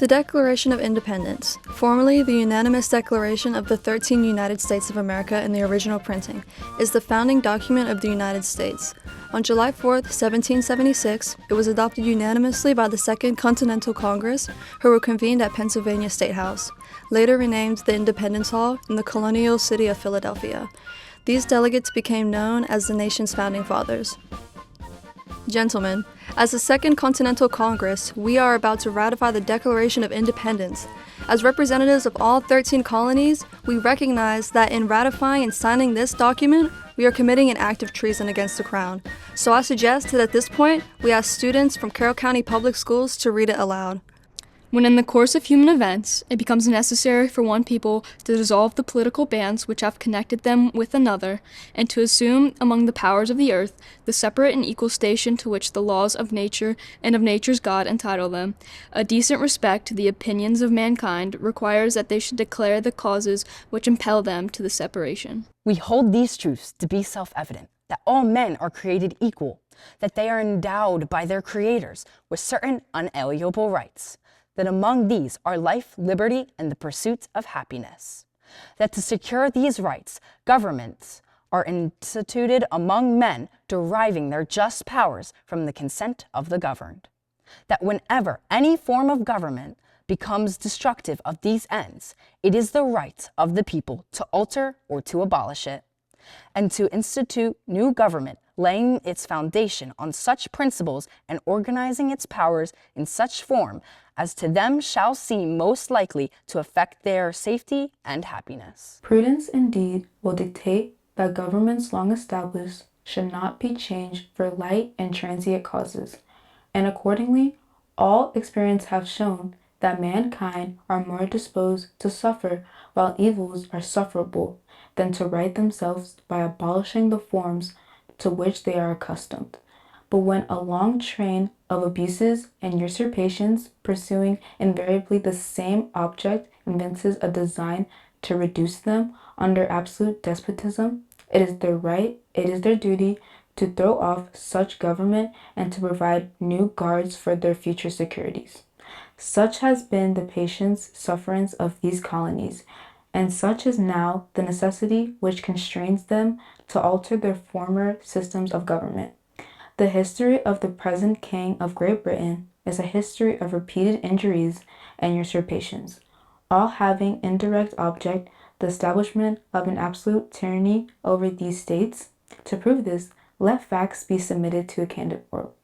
The Declaration of Independence, formerly the unanimous declaration of the 13 United States of America in the original printing, is the founding document of the United States. On July 4, 1776, it was adopted unanimously by the Second Continental Congress, who were convened at Pennsylvania State House, later renamed the Independence Hall in the colonial city of Philadelphia. These delegates became known as the nation's founding fathers. Gentlemen, as the Second Continental Congress, we are about to ratify the Declaration of Independence. As representatives of all 13 colonies, we recognize that in ratifying and signing this document, we are committing an act of treason against the Crown. So I suggest that at this point, we ask students from Carroll County Public Schools to read it aloud. When in the course of human events, it becomes necessary for one people to dissolve the political bands which have connected them with another, and to assume among the powers of the earth the separate and equal station to which the laws of nature and of nature's God entitle them, a decent respect to the opinions of mankind requires that they should declare the causes which impel them to the separation. We hold these truths to be self-evident, that all men are created equal, that they are endowed by their creators with certain unalienable rights, that among these are life, liberty, and the pursuit of happiness. That to secure these rights, governments are instituted among men deriving their just powers from the consent of the governed. That whenever any form of government becomes destructive of these ends, it is the right of the people to alter or to abolish it, and to institute new government, laying its foundation on such principles and organizing its powers in such form as to them shall seem most likely to affect their safety and happiness. Prudence indeed will dictate that governments long established should not be changed for light and transient causes, and accordingly all experience have shown that mankind are more disposed to suffer while evils are sufferable than to right themselves by abolishing the forms to which they are accustomed. But when a long train of abuses and usurpations pursuing invariably the same object evinces a design to reduce them under absolute despotism, it is their duty to throw off such government and to provide new guards for their future securities. Such has been the patient sufferance of these colonies, and such is now the necessity which constrains them to alter their former systems of government. The history of the present King of Great Britain is a history of repeated injuries and usurpations, all having indirect object the establishment of an absolute tyranny over these states. To prove this, let facts be submitted to a candid world.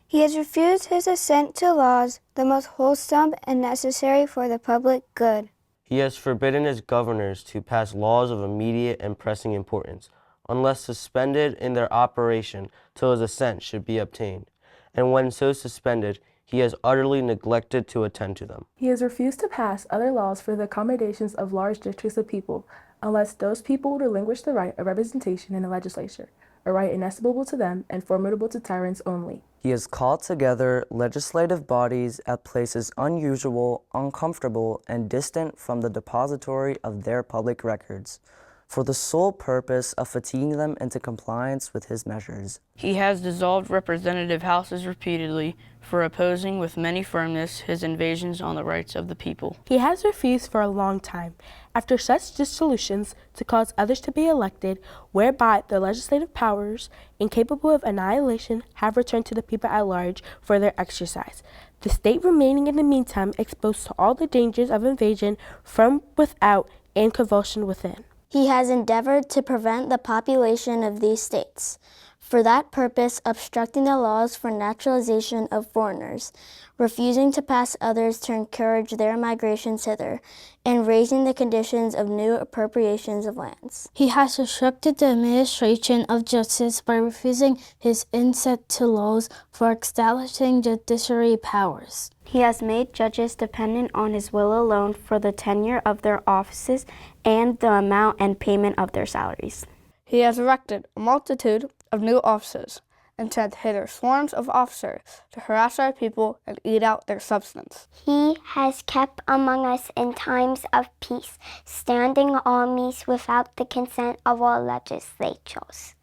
He has refused his assent to laws, the most wholesome and necessary for the public good. He has forbidden his governors to pass laws of immediate and pressing importance, unless suspended in their operation till his assent should be obtained, and when so suspended, he has utterly neglected to attend to them. He has refused to pass other laws for the accommodations of large districts of people, unless those people relinquish the right of representation in the legislature, a right inestimable to them and formidable to tyrants only. He has called together legislative bodies at places unusual, uncomfortable, and distant from the depository of their public records, for the sole purpose of fatiguing them into compliance with his measures. He has dissolved representative houses repeatedly for opposing with many firmness his invasions on the rights of the people. He has refused for a long time, after such dissolutions, to cause others to be elected, whereby the legislative powers, incapable of annihilation, have returned to the people at large for their exercise, the state remaining in the meantime exposed to all the dangers of invasion from without and convulsion within. He has endeavored to prevent the population of these states, for that purpose obstructing the laws for naturalization of foreigners, refusing to pass others to encourage their migrations hither, and raising the conditions of new appropriations of lands. He has obstructed the administration of justice by refusing his assent to laws for establishing judiciary powers. He has made judges dependent on his will alone for the tenure of their offices and the amount and payment of their salaries. He has erected a multitude of new offices and sent hither swarms of officers to harass our people and eat out their substance. He has kept among us in times of peace standing armies without the consent of all legislatures.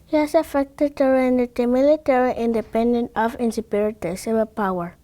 He has effected to render the military independent of and superior to civil power.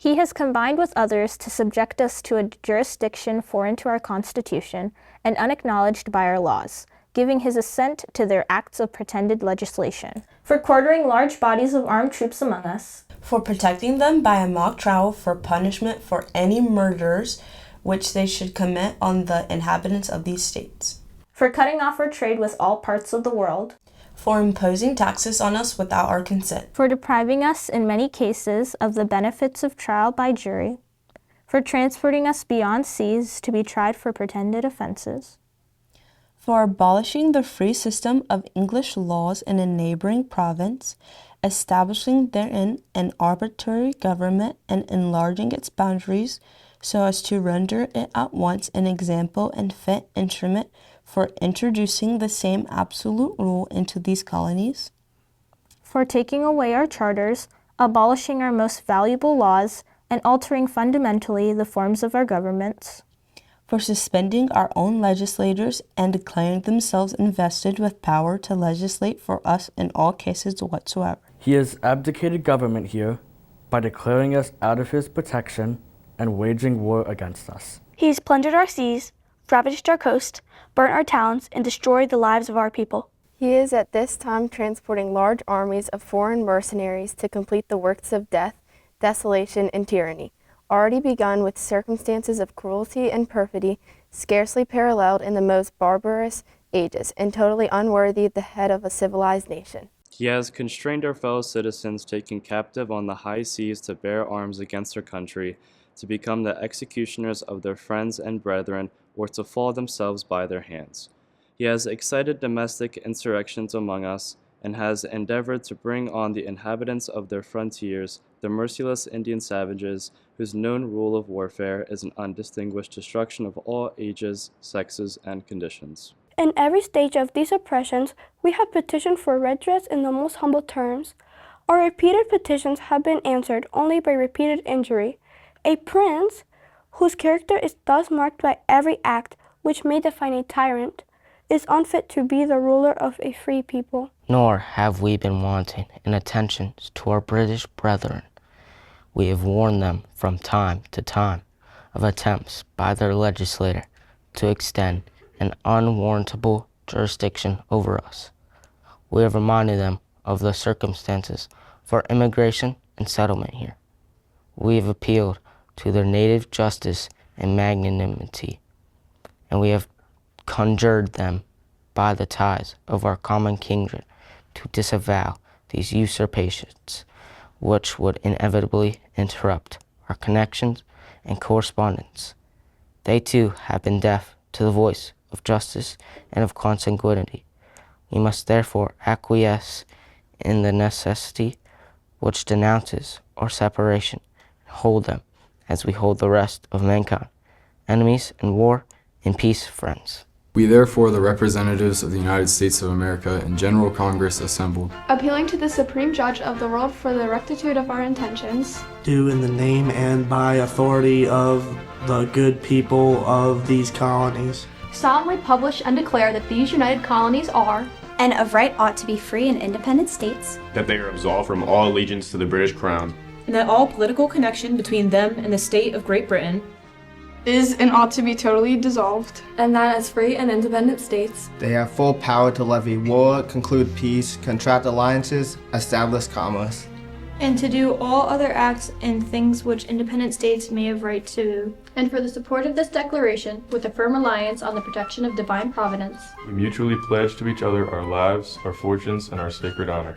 He has combined with others to subject us to a jurisdiction foreign to our Constitution and unacknowledged by our laws, giving his assent to their acts of pretended legislation. For quartering large bodies of armed troops among us. For protecting them by a mock trial for punishment for any murders which they should commit on the inhabitants of these states. For cutting off our trade with all parts of the world. For imposing taxes on us without our consent. For depriving us, in many cases, of the benefits of trial by jury. For transporting us beyond seas to be tried for pretended offenses. For abolishing the free system of English laws in a neighboring province, establishing therein an arbitrary government and enlarging its boundaries so as to render it at once an example and fit instrument for introducing the same absolute rule into these colonies. For taking away our charters, abolishing our most valuable laws, and altering fundamentally the forms of our governments. For suspending our own legislators and declaring themselves invested with power to legislate for us in all cases whatsoever. He has abdicated government here by declaring us out of his protection and waging war against us. He has plundered our seas, ravaged our coast, burnt our towns, and destroyed the lives of our people. He is at this time transporting large armies of foreign mercenaries to complete the works of death, desolation, and tyranny, already begun with circumstances of cruelty and perfidy scarcely paralleled in the most barbarous ages, and totally unworthy the head of a civilized nation. He has constrained our fellow citizens taken captive on the high seas to bear arms against their country, to become the executioners of their friends and brethren, or to fall themselves by their hands. He has excited domestic insurrections among us, and has endeavored to bring on the inhabitants of their frontiers the merciless Indian savages, whose known rule of warfare is an undistinguished destruction of all ages, sexes, and conditions. In every stage of these oppressions, we have petitioned for redress in the most humble terms. Our repeated petitions have been answered only by repeated injury. A prince, whose character is thus marked by every act which may define a tyrant, is unfit to be the ruler of a free people. Nor have we been wanting in attentions to our British brethren. We have warned them from time to time of attempts by their legislator to extend an unwarrantable jurisdiction over us. We have reminded them of the circumstances for immigration and settlement here. We have appealed to their native justice and magnanimity, and we have conjured them by the ties of our common kindred to disavow these usurpations, which would inevitably interrupt our connections and correspondence. They too have been deaf to the voice of justice and of consanguinity. We must therefore acquiesce in the necessity which denounces our separation, and hold them as we hold the rest of mankind, enemies in war, in peace, friends. We therefore, the representatives of the United States of America in General Congress assembled, appealing to the Supreme Judge of the world for the rectitude of our intentions, do in the name and by authority of the good people of these colonies, solemnly publish and declare that these united colonies are, and of right ought to be free and independent states, that they are absolved from all allegiance to the British Crown, and that all political connection between them and the state of Great Britain is and ought to be totally dissolved, and that as free and independent states, they have full power to levy war, conclude peace, contract alliances, establish commerce, and to do all other acts and things which independent states may have right to do. And for the support of this declaration, with a firm reliance on the protection of divine providence, we mutually pledge to each other our lives, our fortunes, and our sacred honor.